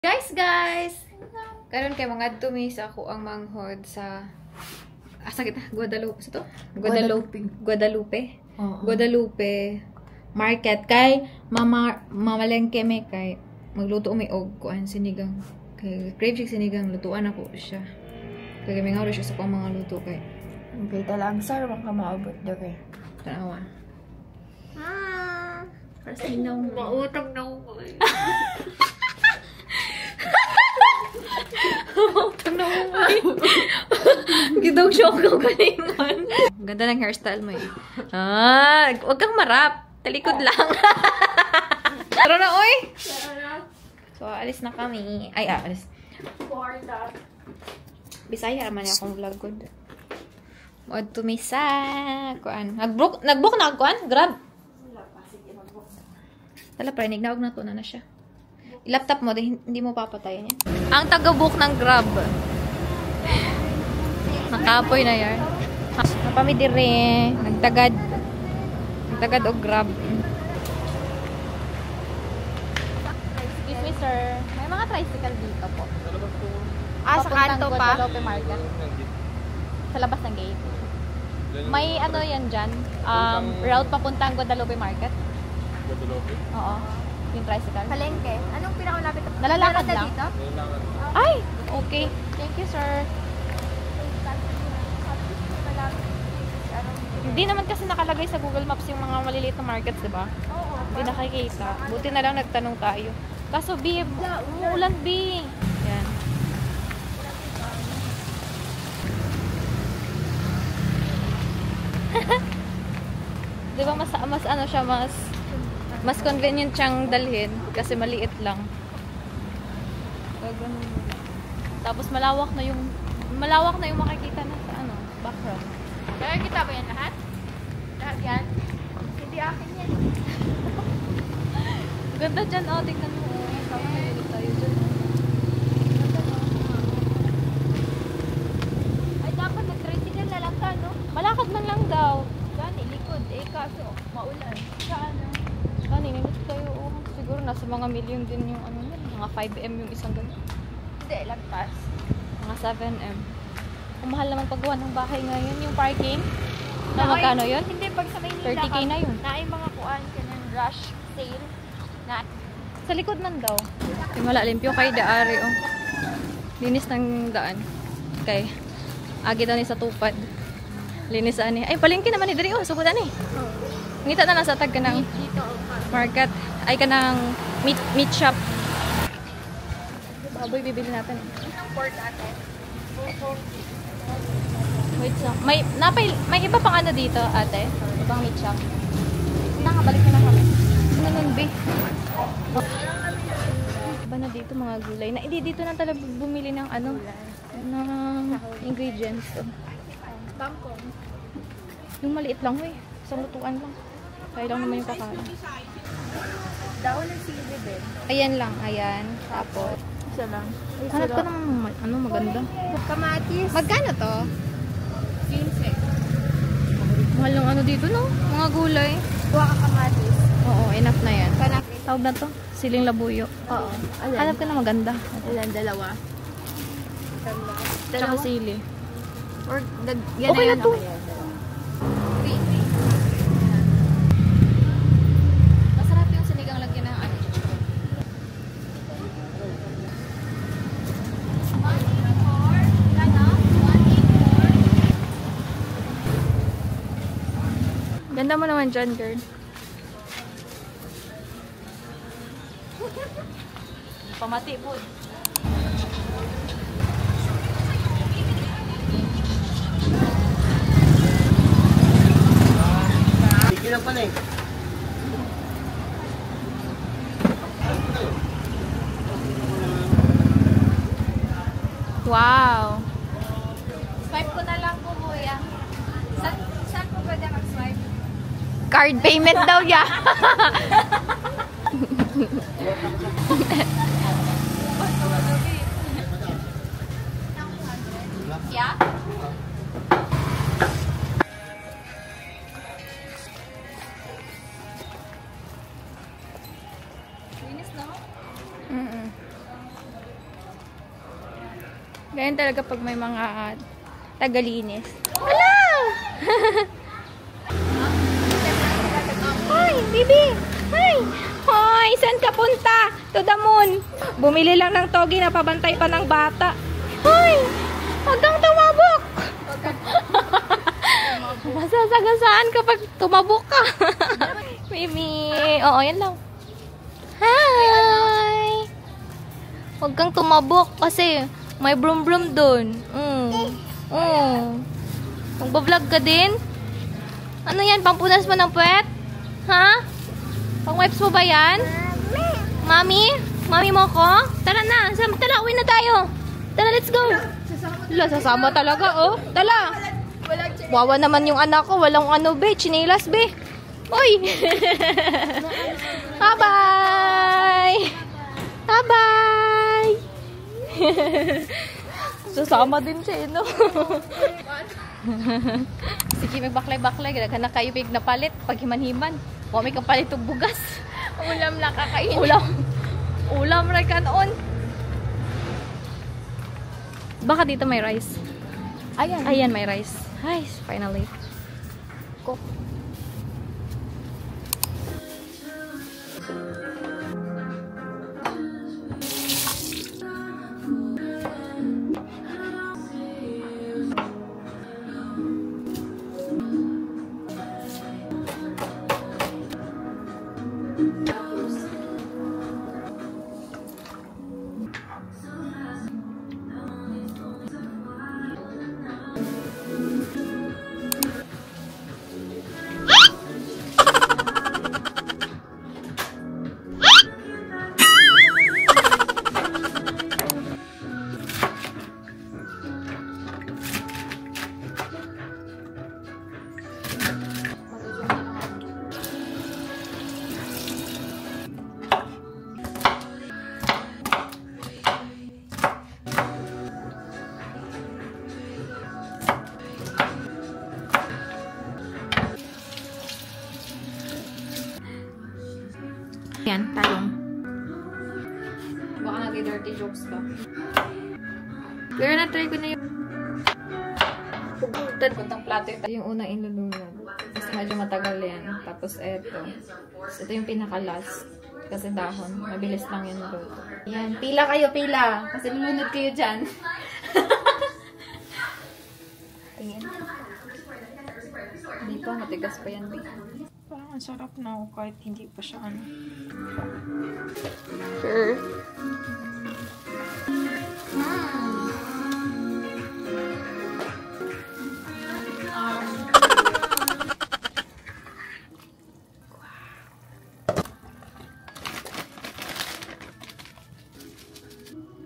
Guys! Karon kay mga dumi sa ako ang manghod sa asa kita Guadalupe sa to? Guadalupe. Guadalupe market kay mamalengke me kay magluto umi og kuan sinigang. Kay crave sinigang lutuan ako siya. Kay may ngawra siya sa mga luto kay. Okay, talang sir, wag ka maabot dere. Tanawa. Kasi nang mautang na ako. Gidog shock ko kaningon. Ganda ng hairstyle mo eh. Wag kang marap. Talikod lang. Tara na, oy! So, alis na kami. Ay, alis. Bisaya naman akong vlog ko. Wag tumisa. Kuan. Nag-book na kuan? Grab. Tala, parinig na. Huwag na to na siya. I-laptop mo, hindi mo papatayin yan. Ang taga-book ng Grab. Nakapoy na yan. Napamidiri. Nagtagad o Grab. Excuse me, sir. May mga tricycle dito po. Sa kanto pa? Guadalupe Market. Sa labas ng gate. May ano yan dyan. Route papuntang Guadalupe Market. Guadalupe? Oo. Yung tricycle. Palengke. Anong pinakamalapit? Nalalakad lang? Dito? Ay! Okay. Thank you, sir. Hindi naman kasi nakalagay sa Google Maps yung mga maliliit na markets, di ba? Oo. Hindi nakikita. Buti na lang nagtanong tayo. Kaso, B, umuulan, B. Yan. Di ba mas ano siya, mas convenient siyang dalhin kasi maliit lang. Tapos malawak na yung makikita na sa ano, background. Kaya kita ba yan lahat? Lahat yan? Hindi akin yan. Ganda dyan, oh, tingnan mo. Sama nalilip tayo dyan. Ay, dapat nag-tricycle na lang ka, no? Malakad man lang daw. Gani, likod. Kaso, maulan. Saan? Naninimit kayo, oh. Siguro nasa mga million din yung ano yun. Mga 5M yung isang ganun. Hindi, lagpas. Mga 7M. Ang mahal naman paggawa ng bahay ngayon. Yung parking. Na magkano yun? Hindi, pag sa Maynila 30K na yun. Na ay mga kuan ka ng rush sale. Na, Sa likod man daw. Yung wala, limpyo kay Daari, oh. Linis ng daan. Kay, agi daw ni sa tupad. Linis ani. Ay, palengke naman ni Dari, oh. Subudan eh. Ngita na nasa tag ka ng dito, market. Ay ka ng meat shop. Baboy, bibili natin eh. Anong port natin? Wait lang. May iba pang ano dito, ate? Ibang meat shop. Balik na kami. Ano nun, B? Iba na dito mga gulay. Dito na talaga bumili ng ano, ng ingredients. So. Bangkong. Yung maliit lang, eh. Isang lutuan lang. Kaya lang naman yung kakain. Dahon ng sili din. Ayan lang, ayan. Tapos, Isa lang. hanap ka ng ano, maganda. Kamatis. Magkano to? 15. Mahal ng ano dito, no? Mga gulay. Kuha ka kamatis. Oo, enough na yan. Kanatis. Tawag na to? Siling labuyo. Oo. Hanap ka na maganda. Alan, dalawa. Tsaka sili. Or, yan Okay na to. Masarap yung sinigang lagyan ng ano. Ganda mo naman dyan, girl. Pamati po. Sige lang pala eh. Wow! Swipe ko na lang po, kuya. Saan po pwede mag-swipe? Card payment daw ya. Yeah? Mm-mm. Ganyan talaga pag may mga tagalinis. Hello! Hi, baby! Hi! Hoy, saan ka punta? To the moon. Bumili lang ng togi na pabantay pa ng bata. Hoy! Huwag kang tumabok! Masasagasaan kapag tumabok ka. Mimi! Oo, yan lang. Hi! Huwag kang tumabok kasi may brum-brum dun. Magbablog ka din? Ano yan? Pampunas mo ng puwet? Ha? Pang-wipes mo ba yan? Mami? Mami mo ko? Tara na. Tara, uwi na tayo. Tara, let's go. Wala, sasama talaga, oh. Tara. Wawa naman yung anak ko. Walang ano, be. Chinelas, be. Uy. Bye-bye. Bye-bye. Sasama din siya, no? Sige, may baklay-baklay. Ganagan na kayo big na palit. Pag himan-himan. Huwag may kapalit yung bugas. Ulam lang kakainin. Ulam rin kanon. Baka dito may rice. Ayan, may rice. Ay, finally. Cook. Yan, talong. Baka nag-dirty jokes ba? Pero na-try ko na yung puntang plato. Ito yung unang inlulunan. Kasi medyo matagal yan. Tapos eto. Ito yung pinaka-last. Kasi dahon. Mabilis lang yan luto. Yan. Pila kayo, pila. Kasi lulunod kayo dyan. Ayan. Hindi pa. Matigas pa yan. Parang ang sarap na ako kahit hindi pa siya ano. Sure.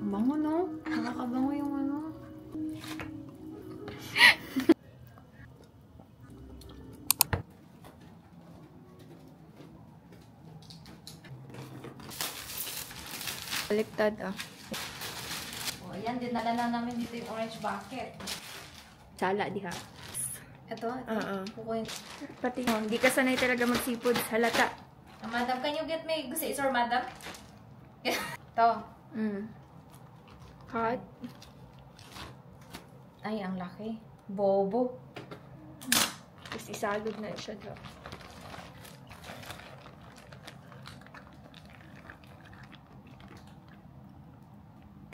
Ang bango, no? Nakakabango yung ano. Baliktad, ah. O, ayan, dinala na namin dito yung orange bucket. Sala, diha. Ito? Kukuhin. Pati, hindi ka sanay talaga mag-seafood. Halata. Madam, can you get me gusto or madam? Ito. Hot. Ay, ang laki. Bobo. Tapos isalog na siya doon.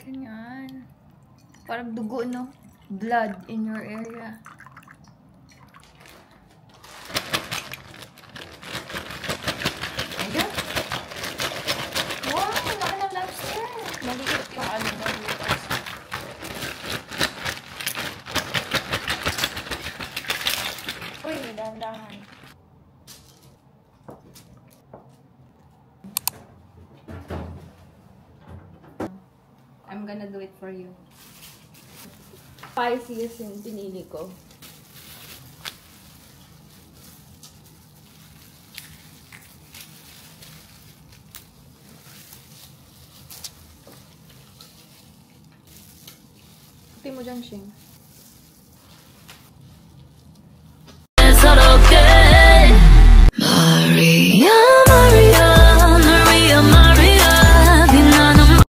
Ganyan. Parang dugo, no? Blood in your area. Ayan. Wow, laki ng lobster. Maliit pa ano ba bukas. Uy, dahan-dahan. I'm gonna do it for you. Spices yung pinili ko. Pati mo dyan, Shing.